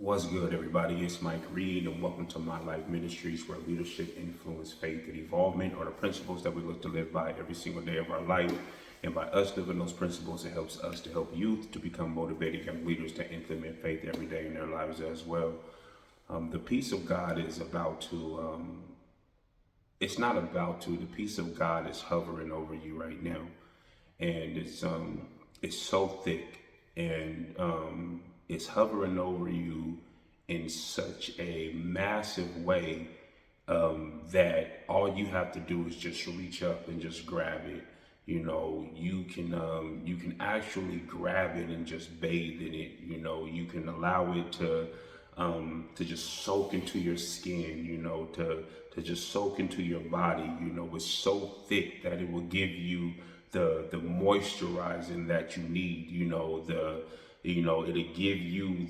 What's good, everybody? It's Mike Reed, and welcome to My Life Ministries, where leadership, influence, faith, and evolvement are the principles that we look to live by every single day of our life. And by us living those principles, it helps us to help youth to become motivated young leaders to implement faith every day in their lives as well. The peace of God is about to, it's not about to, the peace of God is hovering over you right now. And it's so thick, and it's hovering over you in such a massive way that all you have to do is just reach up and just grab it. You can actually grab it and just bathe in it. You can allow it to just soak into your skin. To just soak into your body. It's so thick that it will give you the moisturizing that you need. It'll give you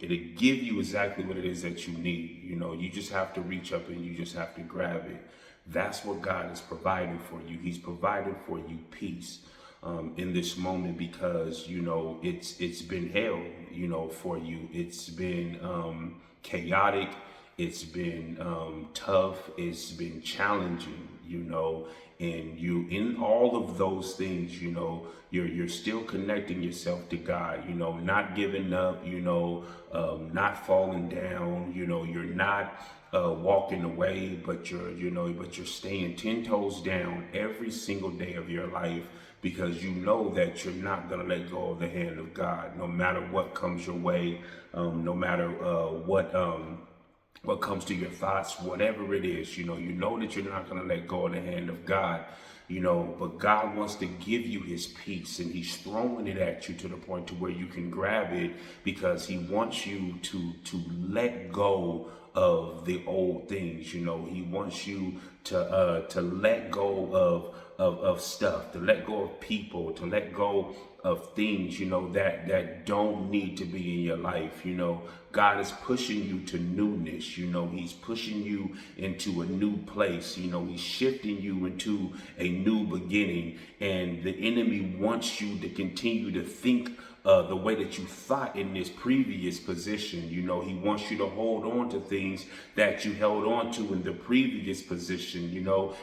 it'll give you exactly what it is that you need. You just have to reach up and you just have to grab it. That's what God is providing for you. He's providing for you peace in this moment, because it's been hell for you. It's been chaotic. It's been tough. It's been challenging. And you, in all of those things, you're still connecting yourself to God. Not giving up. Not falling down. You're not walking away, but you're staying 10 toes down every single day of your life, because you know that you're not going to let go of the hand of God, no matter what comes your way, no matter what comes to your thoughts, whatever it is. You know that you're not going to let go of the hand of God. But God wants to give you his peace, and he's throwing it at you to the point to where you can grab it, because he wants you to let go of the old things. He wants you to let go of stuff, to let go of people, to let go of things, that don't need to be in your life. God is pushing you to newness. He's pushing you into a new place. He's shifting you into a new beginning. And the enemy wants you to continue to think the way that you thought in this previous position. He wants you to hold on to things that you held on to in the previous position.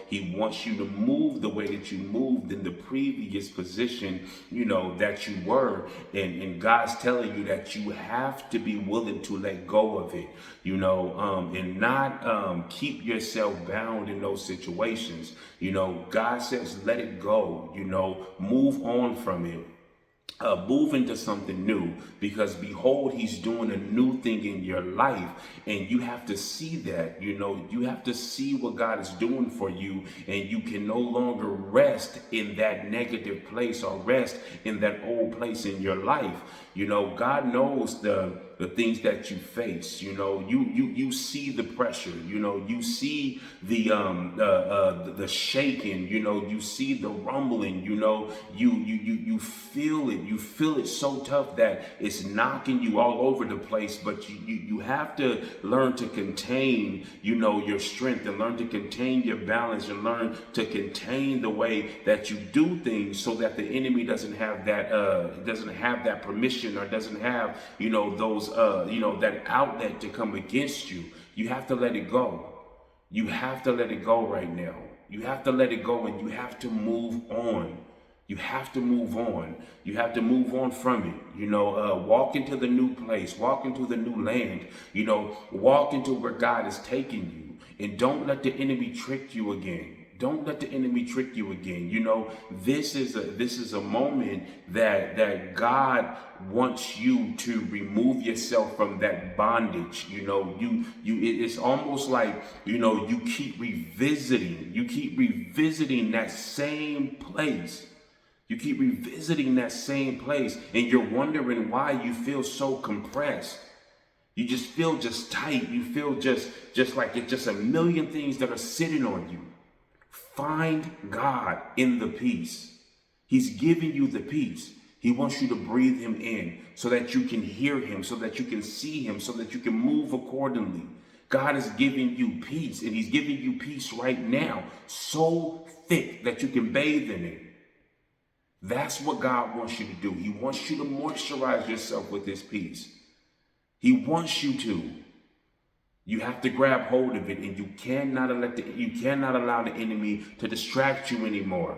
He wants you to move the way that you moved in the previous position, that you were. And God's telling you that you have to be willing to let go of it, and not keep yourself bound in those situations. God says, let it go, move on from it. Move into something new, because behold, he's doing a new thing in your life, and you have to see that. You have to see what God is doing for you, and you can no longer rest in that negative place or rest in that old place in your life. God knows the things that you face. You see the pressure. You see the shaking. You see the rumbling. You feel it. You feel it so tough that it's knocking you all over the place. But you have to learn to contain your strength, and learn to contain your balance, and learn to contain the way that you do things, so that the enemy doesn't have that permission, or doesn't have those that outlet to come against you. You have to let it go. You have to let it go right now. You have to let it go, and you have to move on. You have to move on. You have to move on from it. Walk into the new place. Walk into the new land. Walk into where God is taking you. And don't let the enemy trick you again. Don't let the enemy trick you again. This is a moment that God wants you to remove yourself from that bondage. It's almost like you keep revisiting that same place. You keep revisiting that same place, and you're wondering why you feel so compressed. You just feel just tight. You feel just like it's just a million things that are sitting on you. Find God in the peace. He's giving you the peace. He wants you to breathe him in, so that you can hear him, so that you can see him, so that you can move accordingly. God is giving you peace, and he's giving you peace right now, so thick that you can bathe in it. That's what God wants you to do. He wants you to moisturize yourself with his peace. He wants you to. You have to grab hold of it, and you cannot allow the enemy to distract you anymore.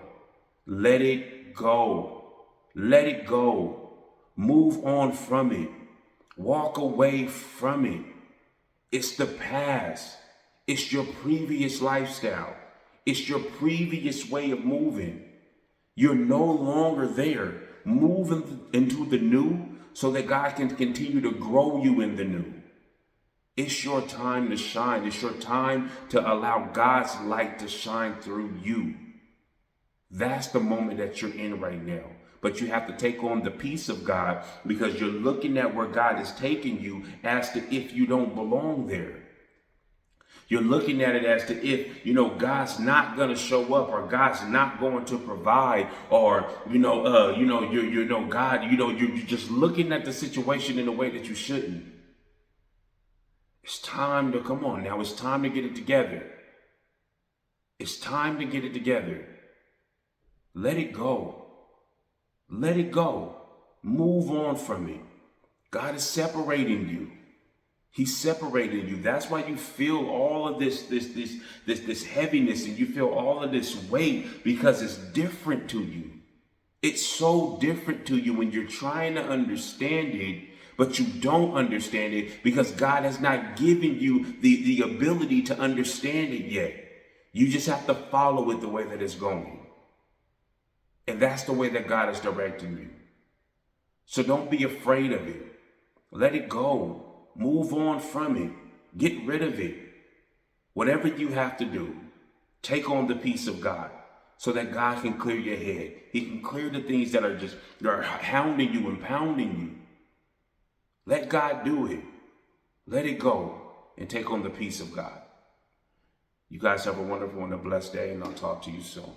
Let it go. Let it go. Move on from it. Walk away from it. It's the past. It's your previous lifestyle. It's your previous way of moving. You're no longer there. Move into the new so that God can continue to grow you in the new. It's your time to shine. It's your time to allow God's light to shine through you. That's the moment that you're in right now. But you have to take on the peace of God, because you're looking at where God is taking you as to if you don't belong there. You're looking at it as to if, God's not going to show up, or God's not going to provide, or, God, you're just looking at the situation in a way that you shouldn't. It's time to, come on now, it's time to get it together. It's time to get it together. Let it go. Let it go. Move on from it. God is separating you. He's separating you. That's why you feel all of this heaviness, and you feel all of this weight, because it's different to you. It's so different to you when you're trying to understand it, but you don't understand it because God has not given you the ability to understand it yet. You just have to follow it the way that it's going. And that's the way that God is directing you. So don't be afraid of it. Let it go. Move on from it. Get rid of it. Whatever you have to do, take on the peace of God so that God can clear your head. He can clear the things that are hounding you and pounding you. Let God do it. Let it go and take on the peace of God. You guys have a wonderful and a blessed day, and I'll talk to you soon.